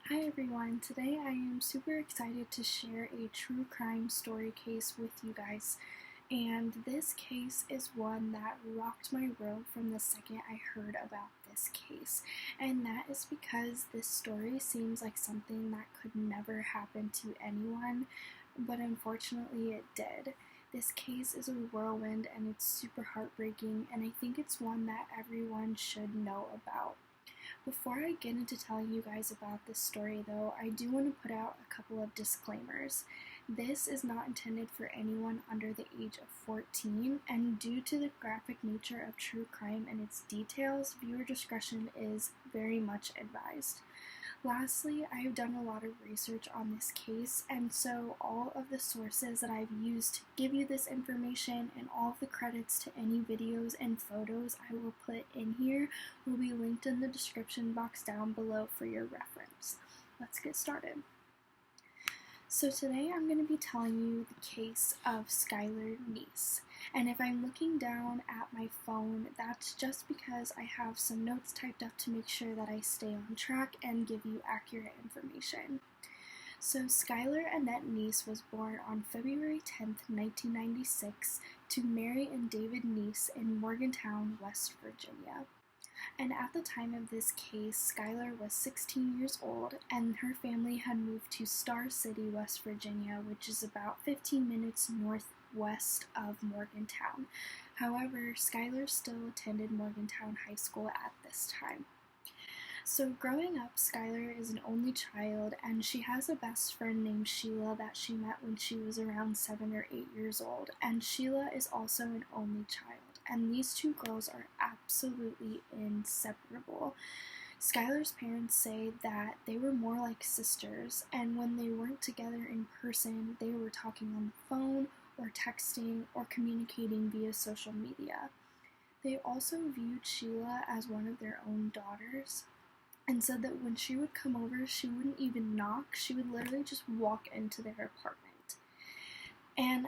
Hi everyone, today I am super excited to share a true crime story case with you guys. And this case is one that rocked my world from the second I heard about this case. And that is because this story seems like something that could never happen to anyone, but unfortunately it did. This case is a whirlwind and it's super heartbreaking, and I think it's one that everyone should know about. Before I get into telling you guys about this story though, I do want to put out a couple of disclaimers. This is not intended for anyone under the age of 14, and due to the graphic nature of true crime and its details, viewer discretion is very much advised. Lastly, I have done a lot of research on this case, and so all of the sources that I've used to give you this information and all of the credits to any videos and photos I will put in here will be linked in the description box down below for your reference. Let's get started. So today I'm going to be telling you the case of Skylar Neese. And if I'm looking down at my phone, that's just because I have some notes typed up to make sure that I stay on track and give you accurate information. So Skylar Annette Neese was born on February 10th, 1996 to Mary and David Neese in Morgantown, West Virginia. And at the time of this case, Skylar was 16 years old, and her family had moved to Star City, West Virginia, which is about 15 minutes northwest of Morgantown. However, Skylar still attended Morgantown High School at this time. So growing up, Skylar is an only child, and she has a best friend named Sheila that she met when she was around 7 or 8 years old, and Sheila is also an only child. And these two girls are absolutely inseparable. Skylar's parents say that they were more like sisters, and when they weren't together in person, they were talking on the phone or texting or communicating via social media. They also viewed Sheila as one of their own daughters, and said that when she would come over, she wouldn't even knock, she would literally just walk into their apartment. And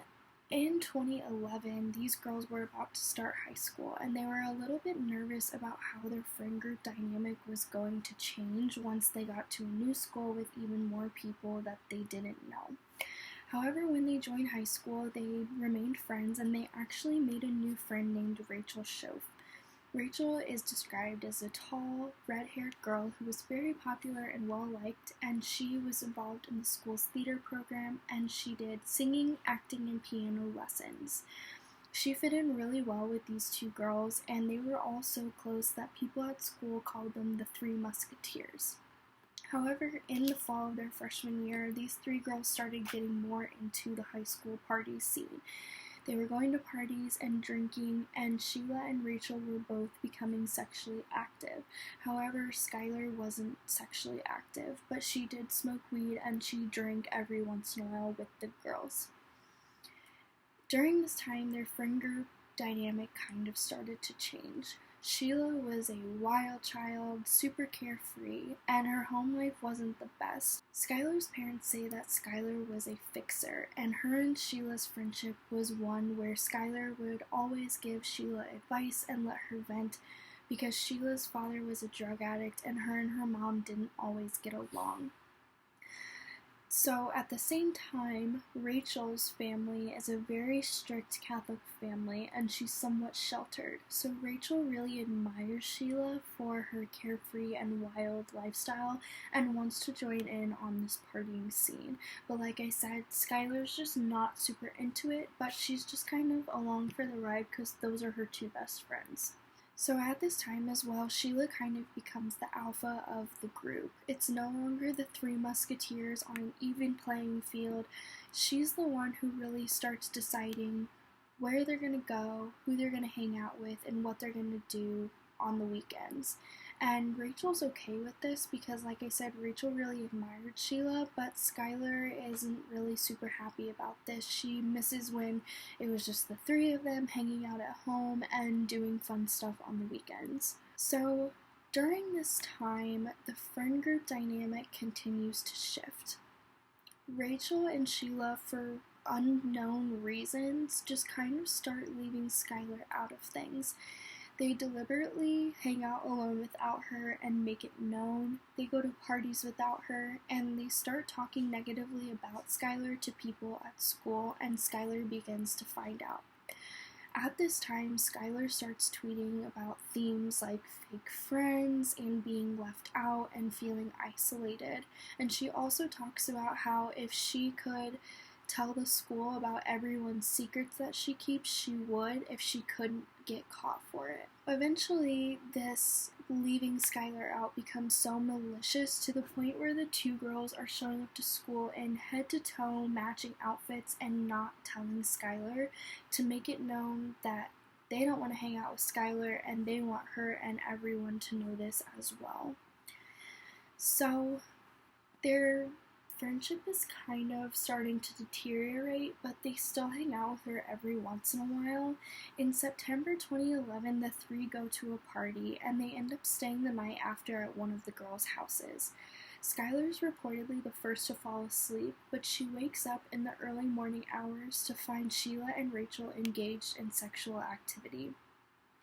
in 2011, these girls were about to start high school, and they were a little bit nervous about how their friend group dynamic was going to change once they got to a new school with even more people that they didn't know. However, when they joined high school, they remained friends, and they actually made a new friend named Rachel Schoaf. Rachel is described as a tall, red-haired girl who was very popular and well-liked, and she was involved in the school's theater program, and she did singing, acting, and piano lessons. She fit in really well with these two girls, and they were all so close that people at school called them the Three Musketeers. However, in the fall of their freshman year, these three girls started getting more into the high school party scene. They were going to parties and drinking, and Sheila and Rachel were both becoming sexually active. However, Skylar wasn't sexually active, but she did smoke weed and she drank every once in a while with the girls. During this time, their friend group dynamic kind of started to change. Sheila was a wild child, super carefree, and her home life wasn't the best. Skylar's parents say that Skylar was a fixer, and her and Sheila's friendship was one where Skylar would always give Sheila advice and let her vent because Sheila's father was a drug addict and her mom didn't always get along. So at the same time, Rachel's family is a very strict Catholic family, and she's somewhat sheltered. So Rachel really admires Sheila for her carefree and wild lifestyle and wants to join in on this partying scene. But like I said, Skylar's just not super into it, but she's just kind of along for the ride because those are her two best friends. So at this time as well, Sheila kind of becomes the alpha of the group. It's no longer the Three Musketeers on an even playing field. She's the one who really starts deciding where they're going to go, who they're going to hang out with, and what they're going to do on the weekends. And Rachel's okay with this because, like I said, Rachel really admired Sheila, but Skylar isn't really super happy about this. She misses when it was just the three of them hanging out at home and doing fun stuff on the weekends. So during this time, the friend group dynamic continues to shift. Rachel and Sheila, for unknown reasons, just kind of start leaving Skylar out of things. They deliberately hang out alone without her and make it known. They go to parties without her, and they start talking negatively about Skylar to people at school, and Skylar begins to find out. At this time, Skylar starts tweeting about themes like fake friends and being left out and feeling isolated. And she also talks about how if she could tell the school about everyone's secrets that she keeps, she would if she couldn't get caught for it. Eventually, this leaving Skylar out becomes so malicious to the point where the two girls are showing up to school in head-to-toe matching outfits and not telling Skylar to make it known that they don't want to hang out with Skylar and they want her and everyone to know this as well. So, their friendship is kind of starting to deteriorate, but they still hang out with her every once in a while. In September 2011, the three go to a party, and they end up staying the night after at one of the girls' houses. Skylar's reportedly the first to fall asleep, but she wakes up in the early morning hours to find Sheila and Rachel engaged in sexual activity.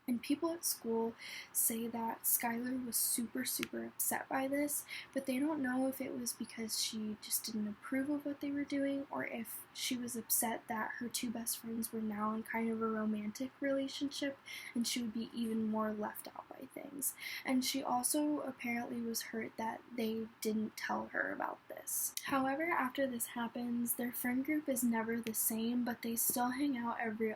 And people at school say that Skylar was super upset by this, but they don't know if it was because she just didn't approve of what they were doing, or if she was upset that her two best friends were now in kind of a romantic relationship and she would be even more left out by things. And she also apparently was hurt that they didn't tell her about this. However, after this happens, their friend group is never the same, but they still hang out every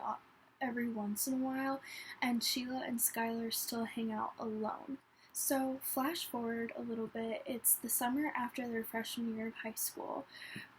once in a while, and Sheila and Skylar still hang out alone. So, flash forward a little bit, it's the summer after their freshman year of high school.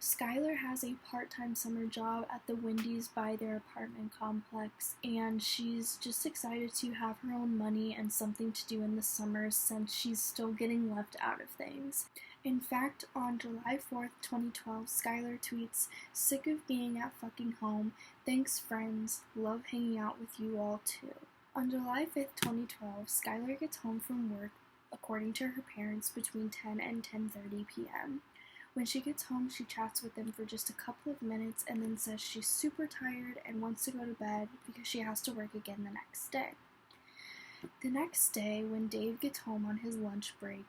Skylar has a part-time summer job at the Wendy's by their apartment complex, and she's just excited to have her own money and something to do in the summers since she's still getting left out of things. In fact, on July 4th, 2012, Skylar tweets, "Sick of being at fucking home. Thanks, friends. Love hanging out with you all, too." On July 5th, 2012, Skylar gets home from work, according to her parents, between 10 and 10:30 p.m. When she gets home, she chats with them for just a couple of minutes and then says she's super tired and wants to go to bed because she has to work again the next day. The next day, when Dave gets home on his lunch break,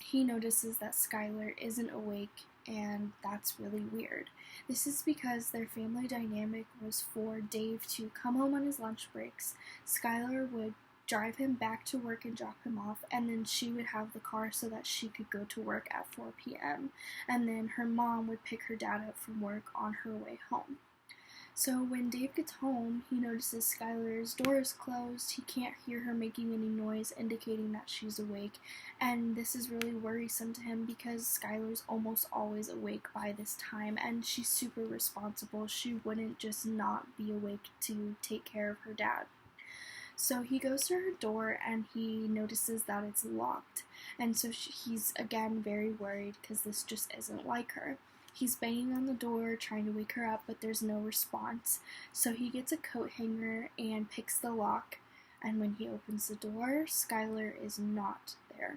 he notices that Skylar isn't awake, and that's really weird. This is because their family dynamic was for Dave to come home on his lunch breaks, Skylar would drive him back to work and drop him off, and then she would have the car so that she could go to work at 4 p.m., and then her mom would pick her dad up from work on her way home. So when Dave gets home, he notices Skylar's door is closed, he can't hear her making any noise indicating that she's awake, and this is really worrisome to him because Skylar's almost always awake by this time, and she's super responsible. She wouldn't just not be awake to take care of her dad. So he goes to her door and he notices that it's locked, and so he's again very worried because this just isn't like her. He's banging on the door, trying to wake her up, but there's no response. So he gets a coat hanger and picks the lock, and when he opens the door, Skylar is not there.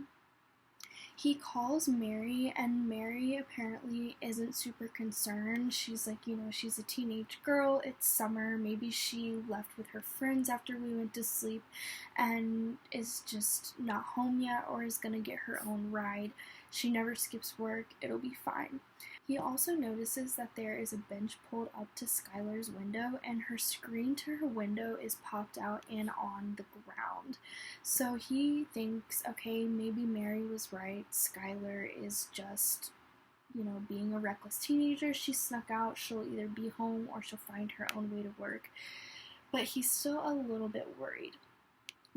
He calls Mary, and Mary apparently isn't super concerned. She's like, she's a teenage girl, it's summer, maybe she left with her friends after we went to sleep and is just not home yet or is gonna get her own ride. She never skips work, it'll be fine. He also notices that there is a bench pulled up to Skylar's window, and her screen to her window is popped out and on the ground. So he thinks, okay, maybe Mary was right. Skylar is just, being a reckless teenager. She snuck out. She'll either be home or she'll find her own way to work. But he's still a little bit worried.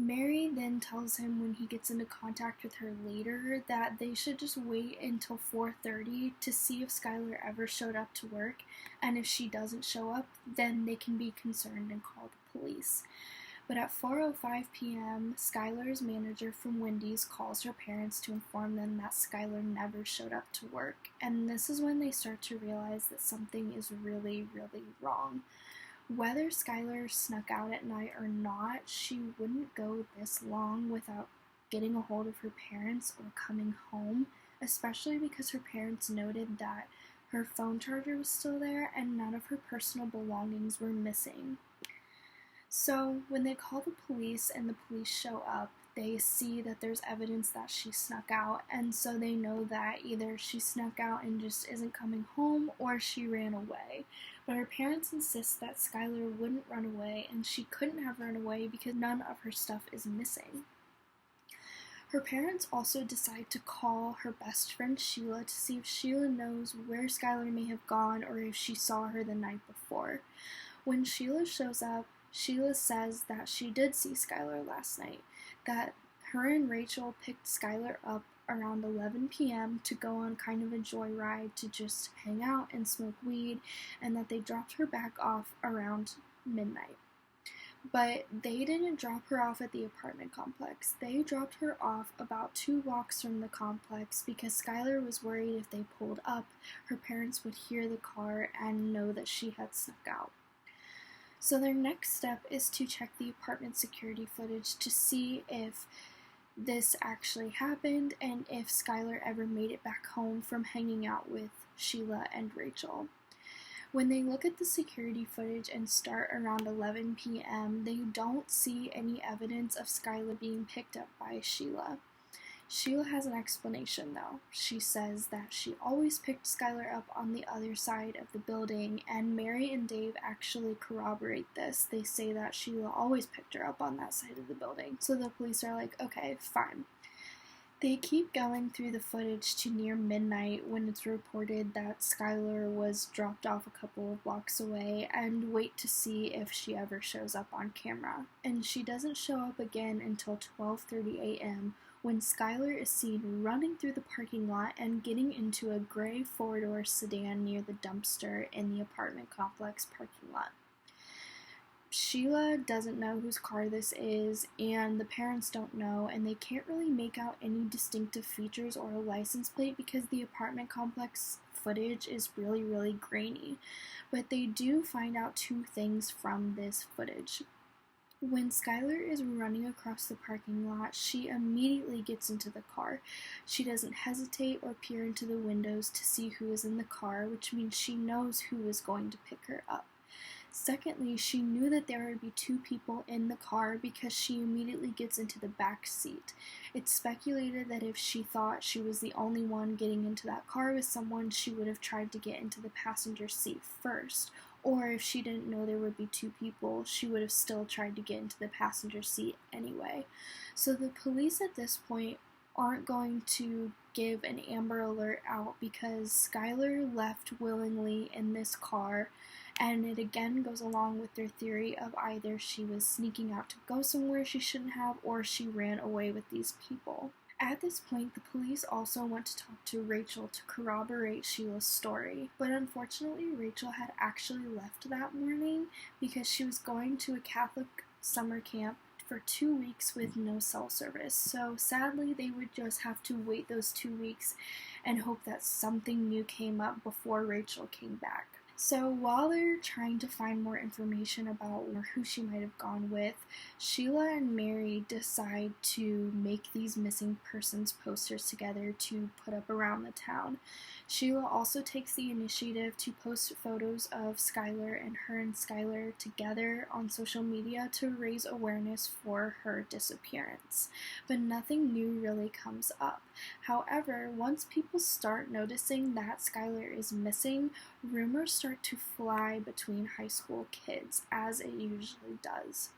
Mary then tells him when he gets into contact with her later that they should just wait until 4:30 to see if Skylar ever showed up to work, and if she doesn't show up, then they can be concerned and call the police. But at 4:05 p.m., Skylar's manager from Wendy's calls her parents to inform them that Skylar never showed up to work, and this is when they start to realize that something is really wrong. Whether Skylar snuck out at night or not, she wouldn't go this long without getting a hold of her parents or coming home, especially because her parents noted that her phone charger was still there and none of her personal belongings were missing. So when they call the police and the police show up, they see that there's evidence that she snuck out, and so they know that either she snuck out and just isn't coming home or she ran away. But her parents insist that Skylar wouldn't run away, and she couldn't have run away because none of her stuff is missing. Her parents also decide to call her best friend Sheila to see if Sheila knows where Skylar may have gone or if she saw her the night before. When Sheila shows up, Sheila says that she did see Skylar last night, that her and Rachel picked Skylar up around 11 p.m. to go on kind of a joyride to just hang out and smoke weed, and that they dropped her back off around midnight. But they didn't drop her off at the apartment complex. They dropped her off about 2 blocks from the complex because Skylar was worried if they pulled up, her parents would hear the car and know that she had snuck out. So their next step is to check the apartment security footage to see if this actually happened and if Skylar ever made it back home from hanging out with Sheila and Rachel. When they look at the security footage and start around 11 p.m., they don't see any evidence of Skylar being picked up by Sheila. Sheila has an explanation, though. She says that she always picked Skylar up on the other side of the building, and Mary and Dave actually corroborate this. They say that Sheila always picked her up on that side of the building. So the police are like, okay, fine. They keep going through the footage to near midnight when it's reported that Skylar was dropped off a couple of blocks away and wait to see if she ever shows up on camera. And she doesn't show up again until 12:30 a.m. when Skylar is seen running through the parking lot and getting into a gray 4-door sedan near the dumpster in the apartment complex parking lot. Sheila doesn't know whose car this is, and the parents don't know, and they can't really make out any distinctive features or a license plate because the apartment complex footage is really, really grainy. But they do find out 2 things from this footage. When Skylar is running across the parking lot, she immediately gets into the car. She doesn't hesitate or peer into the windows to see who is in the car, which means she knows who is going to pick her up. Secondly, she knew that there would be 2 people in the car because she immediately gets into the back seat. It's speculated that if she thought she was the only one getting into that car with someone, she would have tried to get into the passenger seat first. Or if she didn't know there would be 2 people, she would have still tried to get into the passenger seat anyway. So the police at this point aren't going to give an Amber Alert out because Skylar left willingly in this car, and it again goes along with their theory of either she was sneaking out to go somewhere she shouldn't have or she ran away with these people. At this point, the police also want to talk to Rachel to corroborate Sheila's story, but unfortunately Rachel had actually left that morning because she was going to a Catholic summer camp for 2 weeks with no cell service. So sadly, they would just have to wait those 2 weeks and hope that something new came up before Rachel came back. So while they're trying to find more information about who she might have gone with, Sheila and Mary decide to make these missing persons posters together to put up around the town. Sheila also takes the initiative to post photos of Skylar and her and Skylar together on social media to raise awareness for her disappearance. But nothing new really comes up. However, once people start noticing that Skylar is missing, rumors start to fly between high school kids, as it usually does.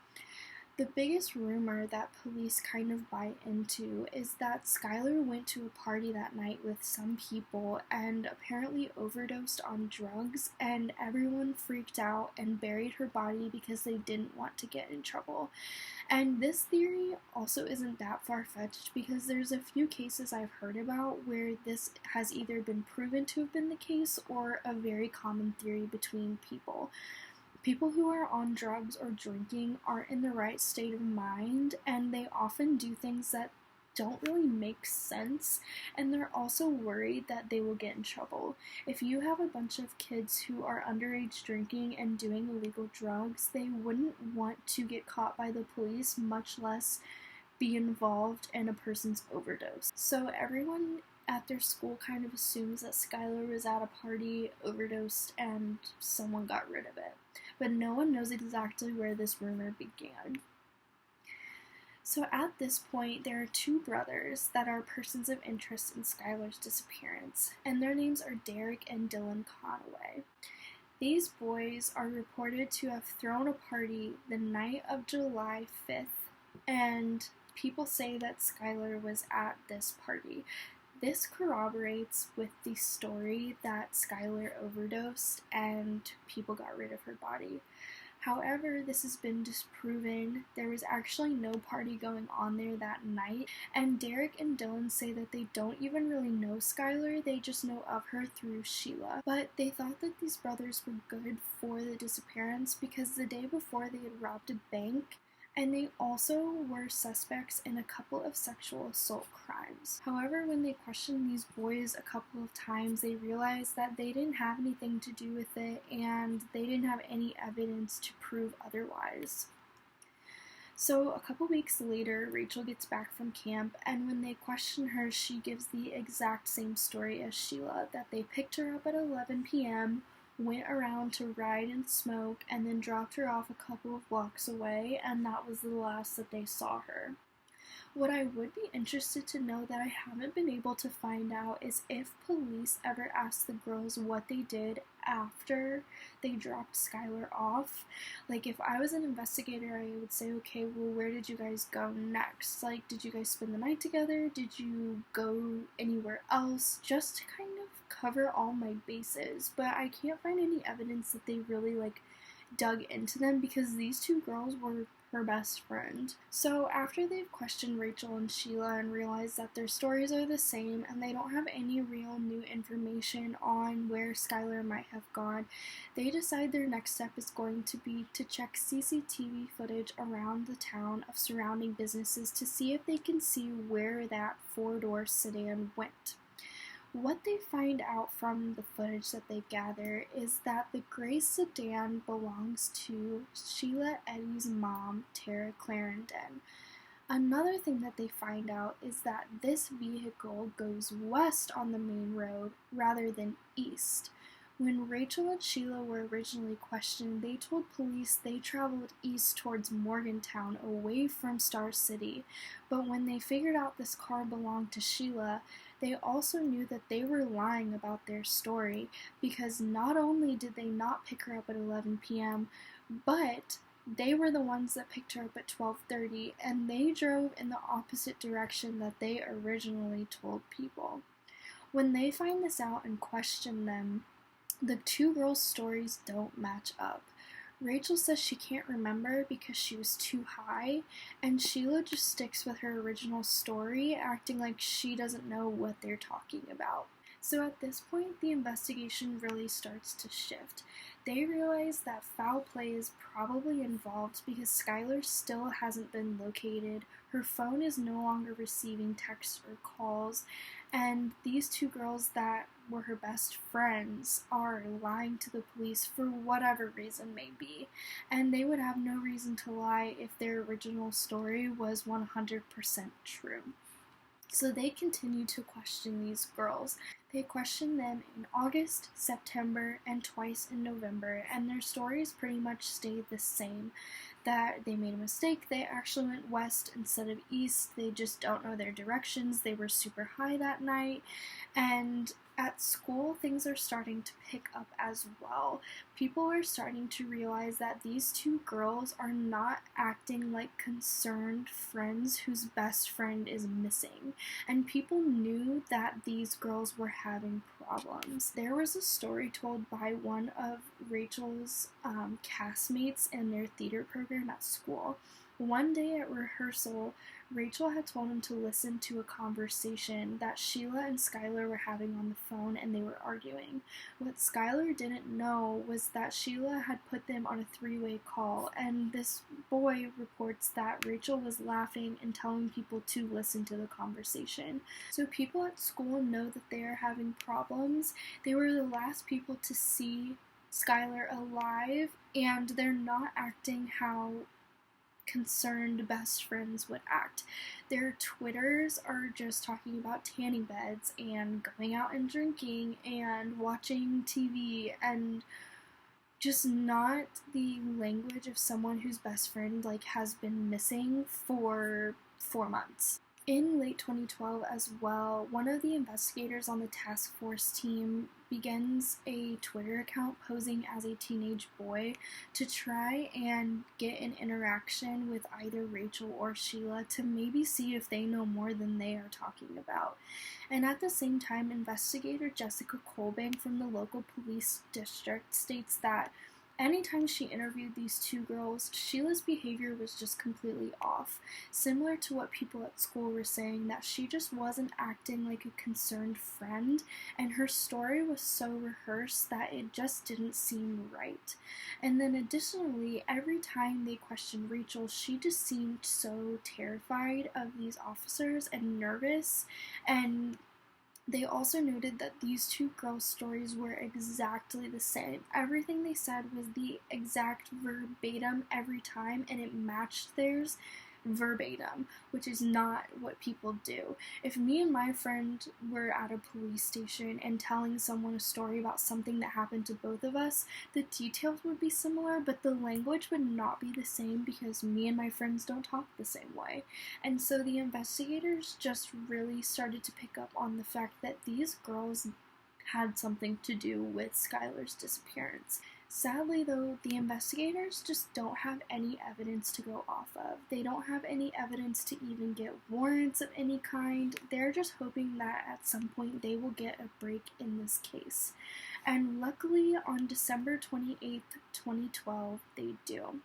The biggest rumor that police kind of buy into is that Skylar went to a party that night with some people and apparently overdosed on drugs, and everyone freaked out and buried her body because they didn't want to get in trouble. And this theory also isn't that far-fetched because there's a few cases I've heard about where this has either been proven to have been the case or a very common theory between people. People who are on drugs or drinking aren't in the right state of mind, and they often do things that don't really make sense, and they're also worried that they will get in trouble. If you have a bunch of kids who are underage drinking and doing illegal drugs, they wouldn't want to get caught by the police, much less be involved in a person's overdose. So everyone at their school kind of assumes that Skylar was at a party, overdosed, and someone got rid of it. but no one knows exactly where this rumor began. So at this point, there are two brothers that are persons of interest in Skylar's disappearance, and their names are Derek and Dylan Conaway. These boys are reported to have thrown a party the night of July 5th, and people say that Skylar was at this party. This corroborates with the story that Skylar overdosed and people got rid of her body. However, this has been disproven. There was actually no party going on there that night, and Derek and Dylan say that they don't even really know Skylar, they just know of her through Sheila. But they thought that these brothers were good for the disappearance because the day before they had robbed a bank, and they also were suspects in a couple of sexual assault crimes. However, when they questioned these boys a couple of times, they realized that they didn't have anything to do with it and they didn't have any evidence to prove otherwise. So a couple weeks later, Rachel gets back from camp, and when they question her, she gives the exact same story as Sheila, that they picked her up at 11 p.m., went around to ride and smoke, and then dropped her off a couple of blocks away, and that was the last that they saw her. What I would be interested to know that I haven't been able to find out is if police ever asked the girls what they did after they dropped Skylar off. Like, if I was an investigator, I would say, okay, well, where did you guys go next? Like, did you guys spend the night together? Did you go anywhere else? Just to kind of cover all my bases. But I can't find any evidence that they really, dug into them because these two girls were her best friend. So after they've questioned Rachel and Sheila and realized that their stories are the same and they don't have any real new information on where Skylar might have gone, they decide their next step is going to be to check CCTV footage around the town of surrounding businesses to see if they can see where that four-door sedan went. What they find out from the footage that they gather is that the gray sedan belongs to Sheila Eddy's mom, Tara Clarendon. Another thing that they find out is that this vehicle goes west on the main road rather than east. When Rachel and Sheila were originally questioned, they told police they traveled east towards Morgantown away from Star City, but when they figured out this car belonged to Sheila, they also knew that they were lying about their story because not only did they not pick her up at 11 p.m., but they were the ones that picked her up at 12:30, and they drove in the opposite direction that they originally told people. When they find this out and question them, the two girls' stories don't match up. Rachel says she can't remember because she was too high, and Sheila just sticks with her original story, acting like she doesn't know what they're talking about. So at this point, the investigation really starts to shift. They realize that foul play is probably involved because Skylar still hasn't been located, her phone is no longer receiving texts or calls, and these two girls that were her best friends are lying to the police for whatever reason may be, and they would have no reason to lie if their original story was 100% true. So they continue to question these girls. They question them in August, September, and twice in November, and their stories pretty much stayed the same. That they made a mistake, they actually went west instead of east, they just don't know their directions, they were super high that night, and at school, things are starting to pick up as well. People are starting to realize that these two girls are not acting like concerned friends whose best friend is missing. And people knew that these girls were having problems. There was a story told by one of Rachel's castmates in their theater program at school. One day at rehearsal, Rachel had told him to listen to a conversation that Sheila and Skylar were having on the phone, and they were arguing. What Skylar didn't know was that Sheila had put them on a three-way call, and this boy reports that Rachel was laughing and telling people to listen to the conversation. So people at school know that they are having problems. They were the last people to see Skylar alive, and they're not acting how concerned best friends would act. Their Twitters are just talking about tanning beds and going out and drinking and watching TV and just not the language of someone whose best friend like has been missing for 4 months. In late 2012 as well, one of the investigators on the task force team begins a Twitter account posing as a teenage boy to try and get an interaction with either Rachel or Sheila to maybe see if they know more than they are talking about. And at the same time, investigator Jessica Colbank from the local police district states that anytime she interviewed these two girls, Sheila's behavior was just completely off, similar to what people at school were saying, that she just wasn't acting like a concerned friend, and her story was so rehearsed that it just didn't seem right. And then additionally, every time they questioned Rachel, she just seemed so terrified of these officers and nervous, and they also noted that these two girls' stories were exactly the same. Everything they said was the exact verbatim every time, and it matched theirs verbatim, which is not what people do. If me and my friend were at a police station and telling someone a story about something that happened to both of us, the details would be similar, but the language would not be the same because me and my friends don't talk the same way. And so the investigators just really started to pick up on the fact that these girls had something to do with Skylar's disappearance. Sadly, though, the investigators just don't have any evidence to go off of. They don't have any evidence to even get warrants of any kind. They're just hoping that at some point they will get a break in this case. And luckily, on December 28th, 2012, they do.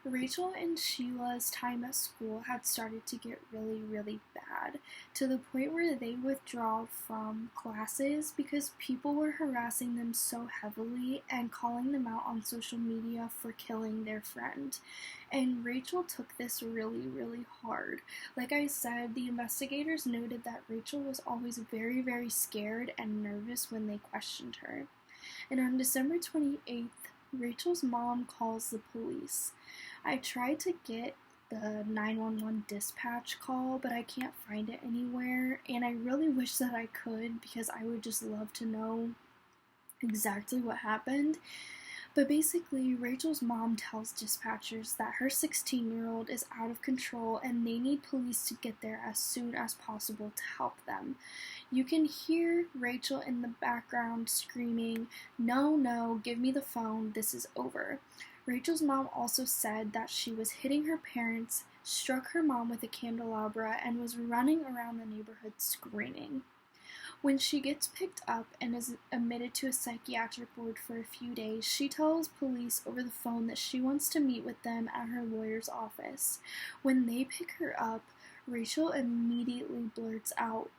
Rachel and Sheila's time at school had started to get really, really bad, to the point where they withdraw from classes because people were harassing them so heavily and calling them out on social media for killing their friend. And Rachel took this really, really hard. Like I said, the investigators noted that Rachel was always very, very scared and nervous when they questioned her. And on December 28th, Rachel's mom calls the police. I tried to get the 911 dispatch call, but I can't find it anywhere, and I really wish that I could because I would just love to know exactly what happened. But basically, Rachel's mom tells dispatchers that her 16-year-old is out of control and they need police to get there as soon as possible to help them. You can hear Rachel in the background screaming, "No, no, give me the phone, this is over." Rachel's mom also said that she was hitting her parents, struck her mom with a candelabra, and was running around the neighborhood screaming. When she gets picked up and is admitted to a psychiatric ward for a few days, she tells police over the phone that she wants to meet with them at her lawyer's office. When they pick her up, Rachel immediately blurts out,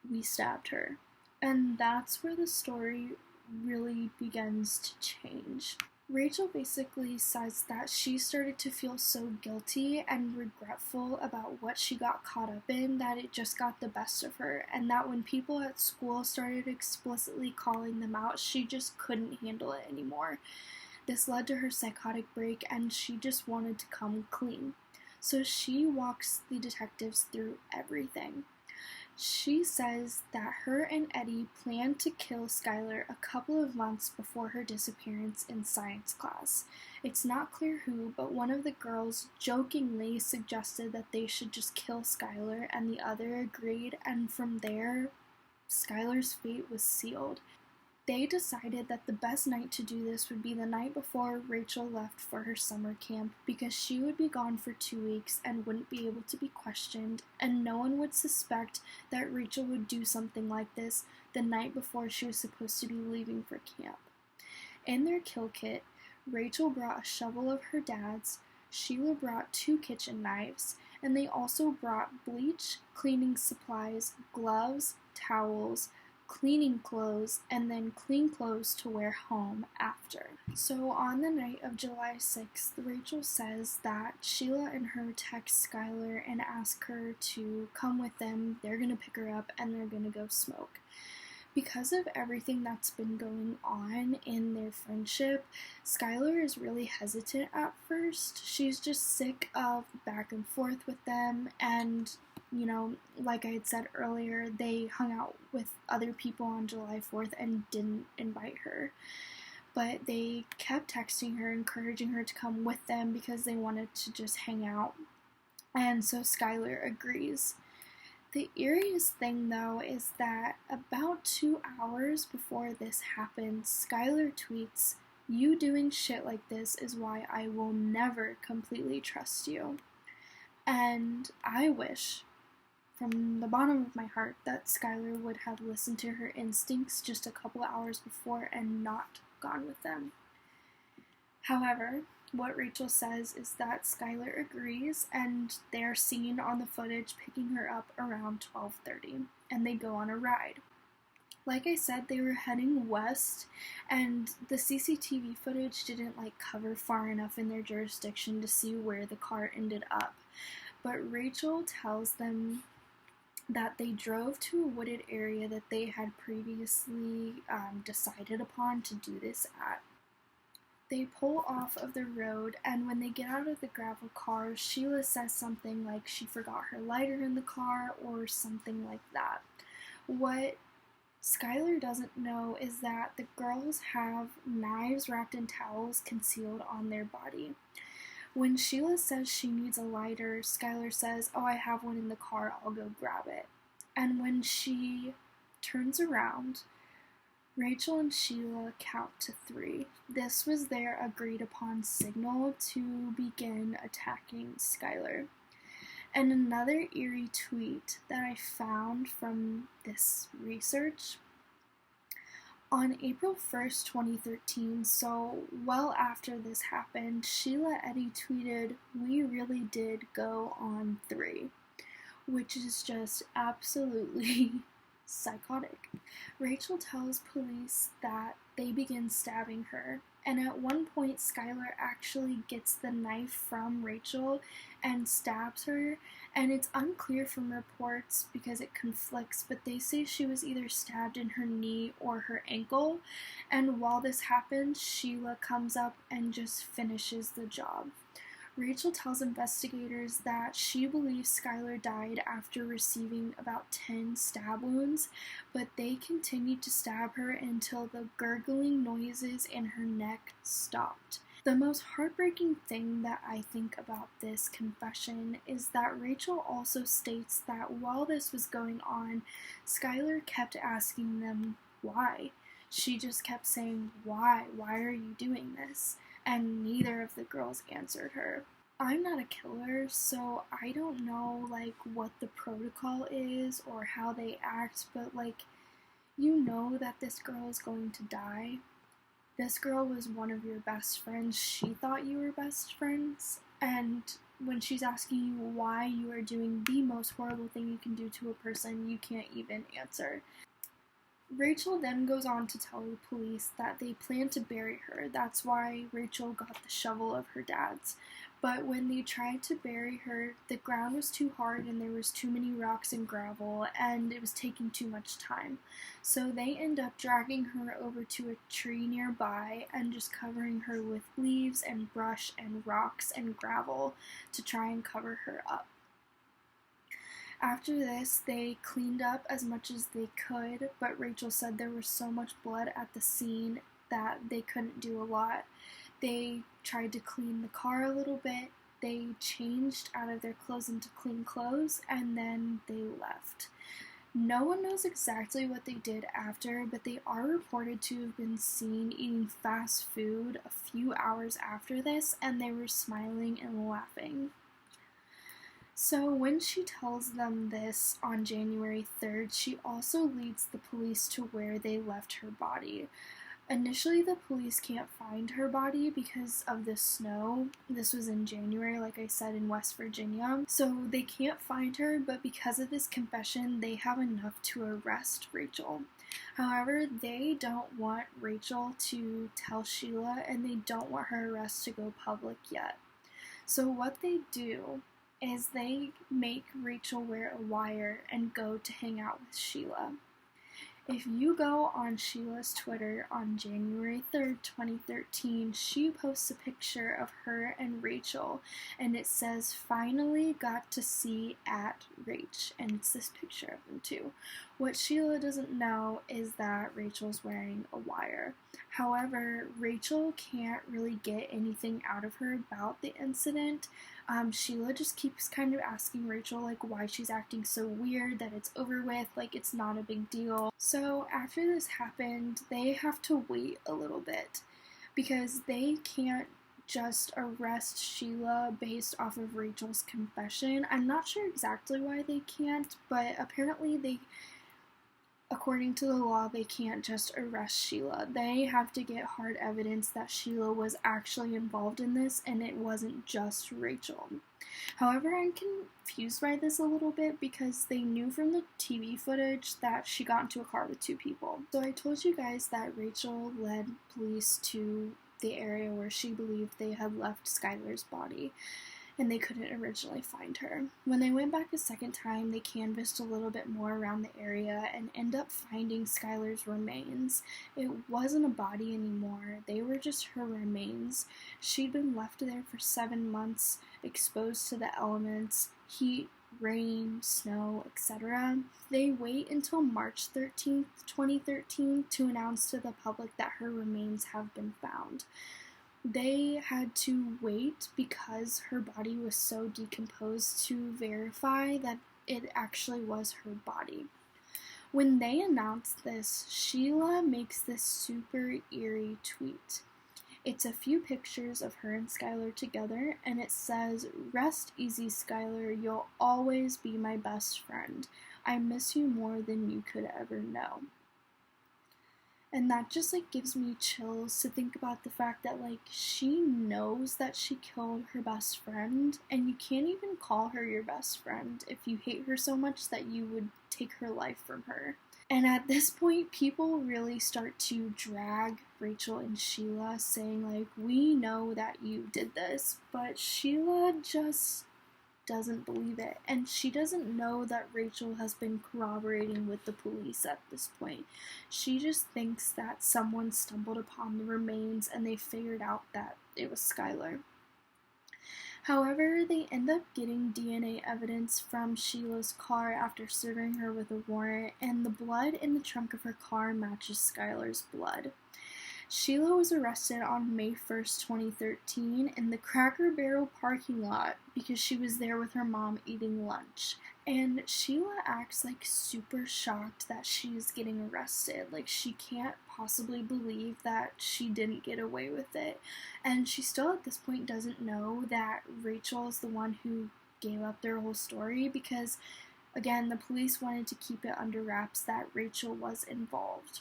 "We stabbed her." And that's where the story really begins to change. Rachel basically says that she started to feel so guilty and regretful about what she got caught up in that it just got the best of her, and that when people at school started explicitly calling them out, she just couldn't handle it anymore. This led to her psychotic break, and she just wanted to come clean. So she walks the detectives through everything. She says that her and Eddie planned to kill Skylar a couple of months before her disappearance in science class. It's not clear who, but one of the girls jokingly suggested that they should just kill Skylar, and the other agreed, and from there, Skylar's fate was sealed. They decided that the best night to do this would be the night before Rachel left for her summer camp because she would be gone for 2 weeks and wouldn't be able to be questioned, and no one would suspect that Rachel would do something like this the night before she was supposed to be leaving for camp. In their kill kit, Rachel brought a shovel of her dad's, Sheila brought 2 kitchen knives, and they also brought bleach, cleaning supplies, gloves, towels, cleaning clothes, and then clean clothes to wear home after. So on the night of July 6th, Rachel says that Sheila and her text Skylar and ask her to come with them. They're going to pick her up and they're going to go smoke. Because of everything that's been going on in their friendship, Skylar is really hesitant at first. She's just sick of back and forth with them, and you know, like I had said earlier, they hung out with other people on July 4th and didn't invite her. but they kept texting her, encouraging her to come with them because they wanted to just hang out. And so Skylar agrees. The eeriest thing, though, is that about 2 hours before this happens, Skylar tweets, "You doing shit like this is why I will never completely trust you." And I wish, from the bottom of my heart, that Skylar would have listened to her instincts just a couple hours before and not gone with them. However, what Rachel says is that Skylar agrees, and they're seen on the footage picking her up around 12:30, and they go on a ride. Like I said, they were heading west, and the CCTV footage didn't cover far enough in their jurisdiction to see where the car ended up. But Rachel tells them that they drove to a wooded area that they had previously decided upon to do this at. They pull off of the road, and when they get out of the gravel car, Sheila says something like she forgot her lighter in the car or something like that. What Skylar doesn't know is that the girls have knives wrapped in towels concealed on their body. When Sheila says she needs a lighter, Skylar says, "Oh, I have one in the car, I'll go grab it." And when she turns around, Rachel and Sheila count to 3. This was their agreed upon signal to begin attacking Skylar. And another eerie tweet that I found from this research, on April 1st, 2013, so well after this happened, Sheila Eddy tweeted, "We really did go on 3," which is just absolutely psychotic. Rachel tells police that they begin stabbing her, and at one point Skylar actually gets the knife from Rachel and stabs her, and it's unclear from reports because it conflicts, but they say she was either stabbed in her knee or her ankle, and while this happens, Sheila comes up and just finishes the job. Rachel tells investigators that she believes Skylar died after receiving about 10 stab wounds, but they continued to stab her until the gurgling noises in her neck stopped. The most heartbreaking thing that I think about this confession is that Rachel also states that while this was going on, Skylar kept asking them why. She just kept saying, "Why? Why are you doing this?" And neither of the girls answered her. I'm not a killer, so I don't know, what the protocol is or how they act, but, you know that this girl is going to die. This girl was one of your best friends. She thought you were best friends, and when she's asking you why you are doing the most horrible thing you can do to a person, you can't even answer. Rachel then goes on to tell the police that they plan to bury her. That's why Rachel got the shovel of her dad's. But when they tried to bury her, the ground was too hard and there was too many rocks and gravel, and it was taking too much time. So they end up dragging her over to a tree nearby and just covering her with leaves and brush and rocks and gravel to try and cover her up. After this, they cleaned up as much as they could, but Rachel said there was so much blood at the scene that they couldn't do a lot. They tried to clean the car a little bit, they changed out of their clothes into clean clothes, and then they left. No one knows exactly what they did after, but they are reported to have been seen eating fast food a few hours after this, and they were smiling and laughing. So when she tells them this on January 3rd, she also leads the police to where they left her body. Initially, the police can't find her body because of the snow. This was in January, like I said, in West Virginia. So they can't find her, but because of this confession, they have enough to arrest Rachel. However, they don't want Rachel to tell Sheila, and they don't want her arrest to go public yet. So what they do is they make Rachel wear a wire and go to hang out with Sheila. If you go on Sheila's Twitter on January 3rd, 2013, she posts a picture of her and Rachel, and it says, "Finally got to see at Rach," and it's this picture of them too. What Sheila doesn't know is that Rachel's wearing a wire. However, Rachel can't really get anything out of her about the incident. Sheila just keeps kind of asking Rachel like why she's acting so weird, that it's over with, like it's not a big deal. So after this happened, they have to wait a little bit because they can't just arrest Sheila based off of Rachel's confession. I'm not sure exactly why they can't, but apparently according to the law, they can't just arrest Sheila. They have to get hard evidence that Sheila was actually involved in this and it wasn't just Rachel. However, I'm confused by this a little bit because they knew from the TV footage that she got into a car with two people. So I told you guys that Rachel led police to the area where she believed they had left Skylar's body, and they couldn't originally find her. When they went back a second time, they canvassed a little bit more around the area and end up finding Skylar's remains. It wasn't a body anymore, they were just her remains. She'd been left there for 7 months, exposed to the elements, heat, rain, snow, etc. They wait until March 13th, 2013 to announce to the public that her remains have been found. They had to wait because her body was so decomposed to verify that it actually was her body. When they announced this, Sheila makes this super eerie tweet. It's a few pictures of her and Skylar together, and it says, "Rest easy, Skylar, you'll always be my best friend. I miss you more than you could ever know." And that just gives me chills to think about the fact that she knows that she killed her best friend, and you can't even call her your best friend if you hate her so much that you would take her life from her. And at this point, people really start to drag Rachel and Sheila, saying we know that you did this, but Sheila just doesn't believe it, and she doesn't know that Rachel has been corroborating with the police at this point. She just thinks that someone stumbled upon the remains and they figured out that it was Skylar. However, they end up getting DNA evidence from Sheila's car after serving her with a warrant, and the blood in the trunk of her car matches Skylar's blood. Sheila was arrested on May 1st, 2013 in the Cracker Barrel parking lot because she was there with her mom eating lunch. And Sheila acts super shocked that she's getting arrested. She can't possibly believe that she didn't get away with it. And she still at this point doesn't know that Rachel is the one who gave up their whole story because, again, the police wanted to keep it under wraps that Rachel was involved.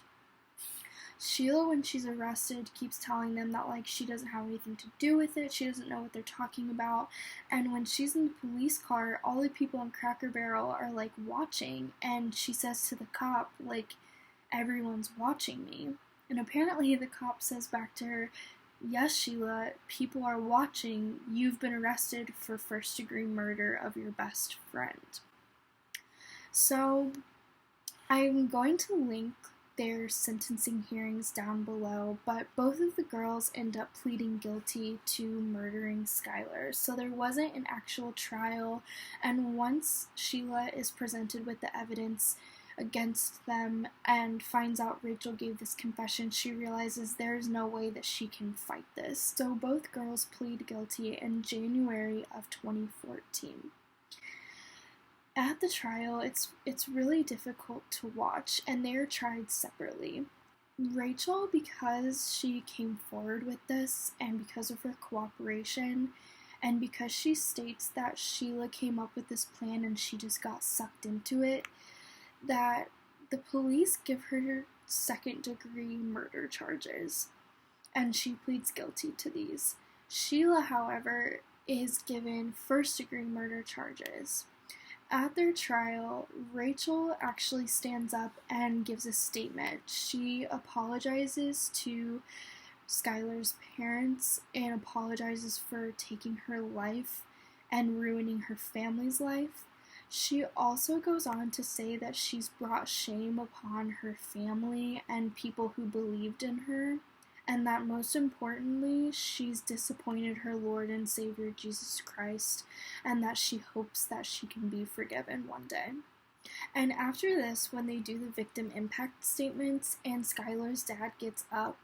Sheila, when she's arrested, keeps telling them that she doesn't have anything to do with it, she doesn't know what they're talking about, and when she's in the police car, all the people in Cracker Barrel are watching, and she says to the cop, everyone's watching me. And apparently the cop says back to her, "Yes, Sheila, people are watching. You've been arrested for first-degree murder of your best friend." So I'm going to link their sentencing hearings down below, but both of the girls end up pleading guilty to murdering Skylar. So there wasn't an actual trial, and once Sheila is presented with the evidence against them and finds out Rachel gave this confession, she realizes there's no way that she can fight this. So both girls plead guilty in January of 2014. At the trial, it's really difficult to watch, and they're tried separately. Rachel, because she came forward with this, and because of her cooperation, and because she states that Sheila came up with this plan and she just got sucked into it, that the police give her second-degree murder charges, and she pleads guilty to these. Sheila, however, is given first-degree murder charges. At their trial, Rachel actually stands up and gives a statement. She apologizes to Skylar's parents and apologizes for taking her life and ruining her family's life. She also goes on to say that she's brought shame upon her family and people who believed in her, and that most importantly, she's disappointed her Lord and Savior Jesus Christ, and that she hopes that she can be forgiven one day. And after this, when they do the victim impact statements and Skylar's dad gets up,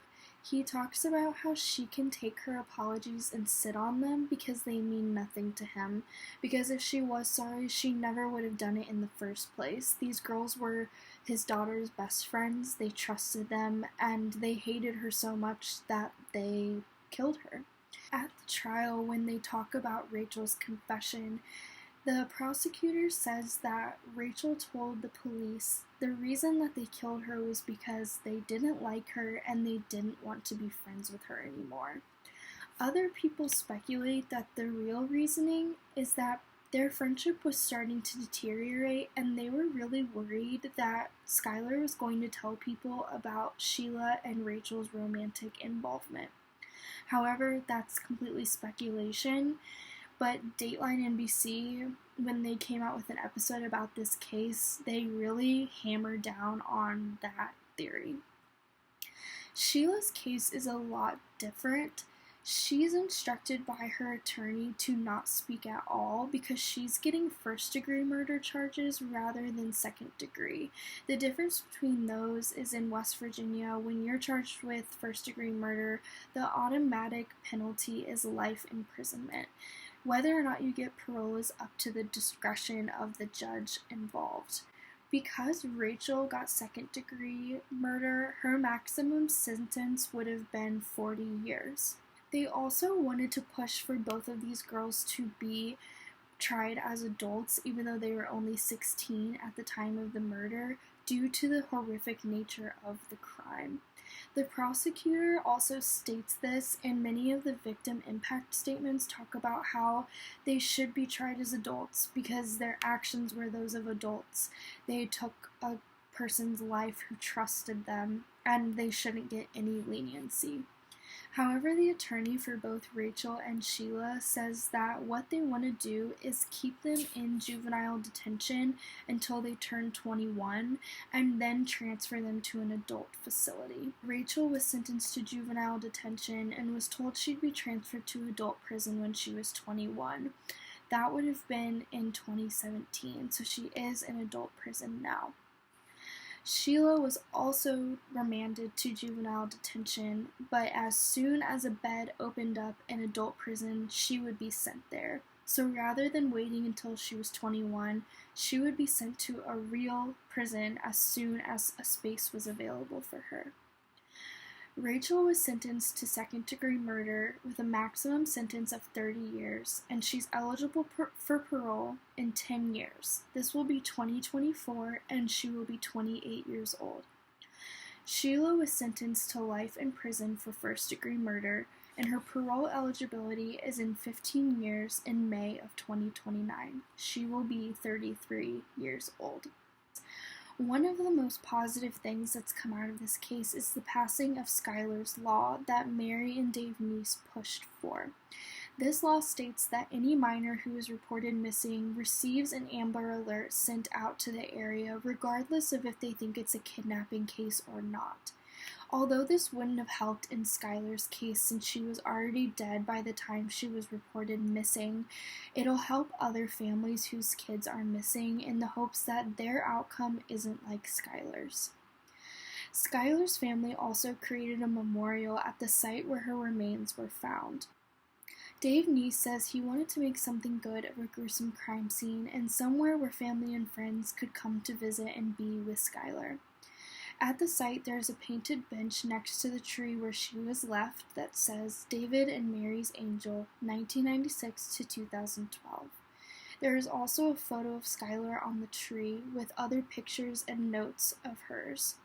he talks about how she can take her apologies and sit on them because they mean nothing to him. Because if she was sorry, she never would have done it in the first place. These girls were his daughter's best friends, they trusted them, and they hated her so much that they killed her. At the trial, when they talk about Rachel's confession, the prosecutor says that Rachel told the police the reason that they killed her was because they didn't like her and they didn't want to be friends with her anymore. Other people speculate that the real reasoning is that their friendship was starting to deteriorate and they were really worried that Skylar was going to tell people about Sheila and Rachel's romantic involvement. However, that's completely speculation. But Dateline NBC, when they came out with an episode about this case, they really hammered down on that theory. Sheila's case is a lot different. She's instructed by her attorney to not speak at all because she's getting first-degree murder charges rather than second-degree. The difference between those is in West Virginia, when you're charged with first-degree murder, the automatic penalty is life imprisonment. Whether or not you get parole is up to the discretion of the judge involved. Because Rachel got second-degree murder, her maximum sentence would have been 40 years. They also wanted to push for both of these girls to be tried as adults, even though they were only 16 at the time of the murder, due to the horrific nature of the crime. The prosecutor also states this, and many of the victim impact statements talk about how they should be tried as adults because their actions were those of adults. They took a person's life who trusted them, and they shouldn't get any leniency. However, the attorney for both Rachel and Sheila says that what they want to do is keep them in juvenile detention until they turn 21 and then transfer them to an adult facility. Rachel was sentenced to juvenile detention and was told she'd be transferred to adult prison when she was 21. That would have been in 2017, so she is in adult prison now. Sheila was also remanded to juvenile detention, but as soon as a bed opened up in adult prison, she would be sent there. So rather than waiting until she was 21, she would be sent to a real prison as soon as a space was available for her. Rachel was sentenced to second-degree murder with a maximum sentence of 30 years, and she's eligible for parole in 10 years. This will be 2024, and she will be 28 years old. Sheila was sentenced to life in prison for first-degree murder, and her parole eligibility is in 15 years in May of 2029. She will be 33 years old. One of the most positive things that's come out of this case is the passing of Skylar's Law that Mary and Dave Neese pushed for. This law states that any minor who is reported missing receives an Amber Alert sent out to the area regardless of if they think it's a kidnapping case or not. Although this wouldn't have helped in Skylar's case since she was already dead by the time she was reported missing, it'll help other families whose kids are missing in the hopes that their outcome isn't like Skylar's. Skylar's family also created a memorial at the site where her remains were found. Dave Neese says he wanted to make something good of a gruesome crime scene and somewhere where family and friends could come to visit and be with Skylar. At the site, there is a painted bench next to the tree where she was left that says David and Mary's Angel, 1996 to 2012. There is also a photo of Skylar on the tree with other pictures and notes of hers.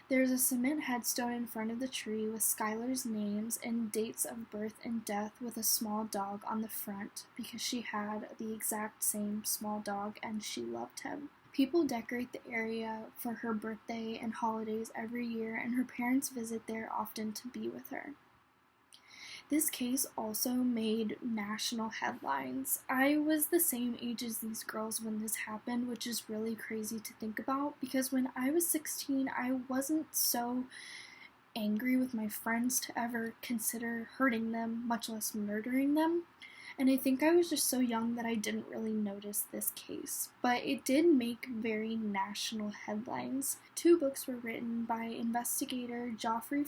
There is a cement headstone in front of the tree with Skylar's names and dates of birth and death with a small dog on the front because she had the exact same small dog and she loved him. People decorate the area for her birthday and holidays every year, and her parents visit there often to be with her. This case also made national headlines. I was the same age as these girls when this happened, which is really crazy to think about because when I was 16, I wasn't so angry with my friends to ever consider hurting them, much less murdering them. And I think I was just so young that I didn't really notice this case. But it did make very national headlines. 2 books were written by investigator Geoffrey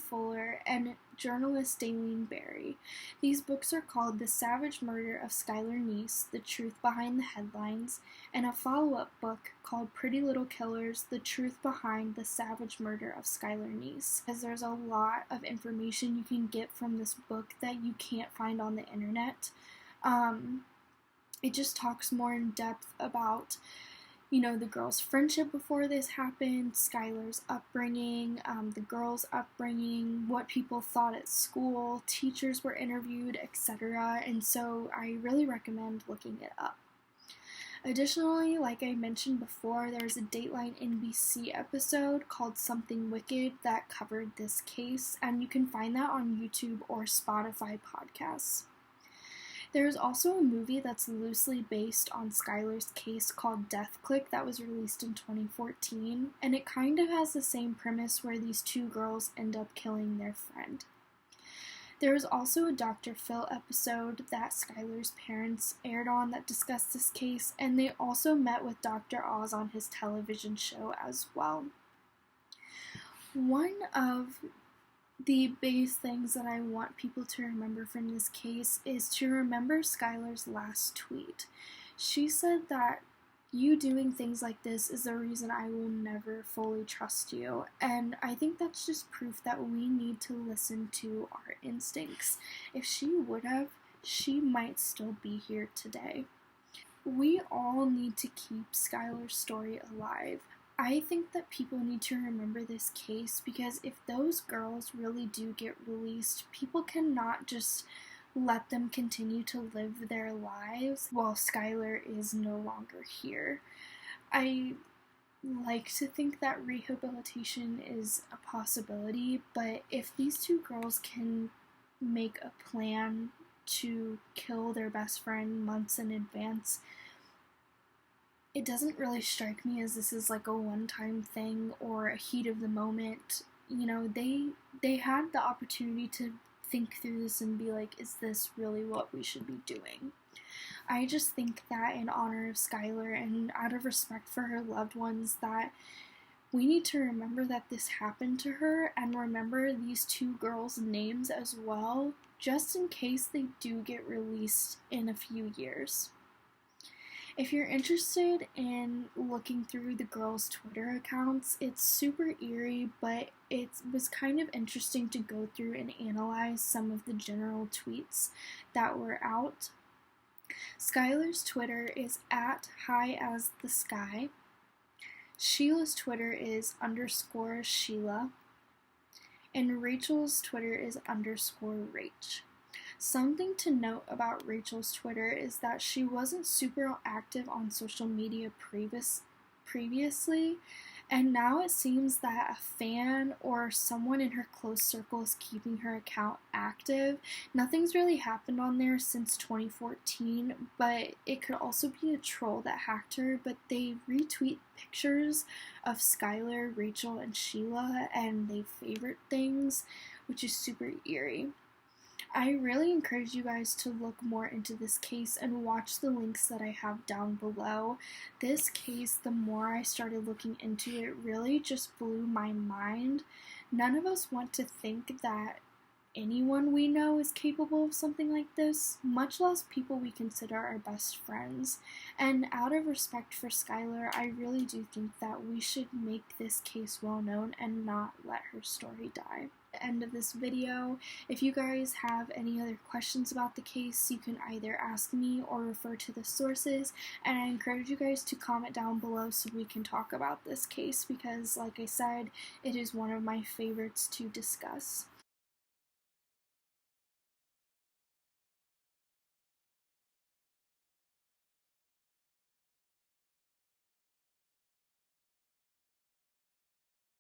and journalist Daleen. These books are called The Savage Murder of Skylar Neese, The Truth Behind the Headlines, and a follow-up book called Pretty Little Killers, The Truth Behind the Savage Murder of Skylar Neese. Because there's a lot of information you can get from this book that you can't find on the internet. It just talks more in depth about, the girls' friendship before this happened, Skylar's upbringing, the girls' upbringing, what people thought at school, teachers were interviewed, etc. And so I really recommend looking it up. Additionally, like I mentioned before, there's a Dateline NBC episode called Something Wicked that covered this case, and you can find that on YouTube or Spotify podcasts. There's also a movie that's loosely based on Skylar's case called Death Click that was released in 2014, and it kind of has the same premise where these 2 girls end up killing their friend. There was also a Dr. Phil episode that Skylar's parents aired on that discussed this case, and they also met with Dr. Oz on his television show as well. One of the biggest things that I want people to remember from this case is to remember Skylar's last tweet. She said that you doing things like this is the reason I will never fully trust you, and I think that's just proof that we need to listen to our instincts. If she would have, she might still be here today. We all need to keep Skylar's story alive. I think that people need to remember this case because if those girls really do get released, people cannot just let them continue to live their lives while Skylar is no longer here. I like to think that rehabilitation is a possibility, but if these 2 girls can make a plan to kill their best friend months in advance, it doesn't really strike me as this is like a one-time thing or a heat of the moment. They had the opportunity to think through this and be like, is this really what we should be doing? I just think that in honor of Skylar and out of respect for her loved ones that we need to remember that this happened to her and remember these 2 girls' names as well, just in case they do get released in a few years. If you're interested in looking through the girls' Twitter accounts, it's super eerie, but it was kind of interesting to go through and analyze some of the general tweets that were out. Skylar's Twitter is at @highasthesky. Sheila's Twitter is _Sheila. And Rachel's Twitter is _Rach. Something to note about Rachel's Twitter is that she wasn't super active on social media previously, and now it seems that a fan or someone in her close circle is keeping her account active. Nothing's really happened on there since 2014, but it could also be a troll that hacked her, but they retweet pictures of Skylar, Rachel, and Sheila, and they favorite things, which is super eerie. I really encourage you guys to look more into this case and watch the links that I have down below. This case, the more I started looking into it, really just blew my mind. None of us want to think that anyone we know is capable of something like this, much less people we consider our best friends. And out of respect for Skylar, I really do think that we should make this case well known and not let her story die. End of this video. If you guys have any other questions about the case, you can either ask me or refer to the sources, and I encourage you guys to comment down below so we can talk about this case because, like I said, it is one of my favorites to discuss.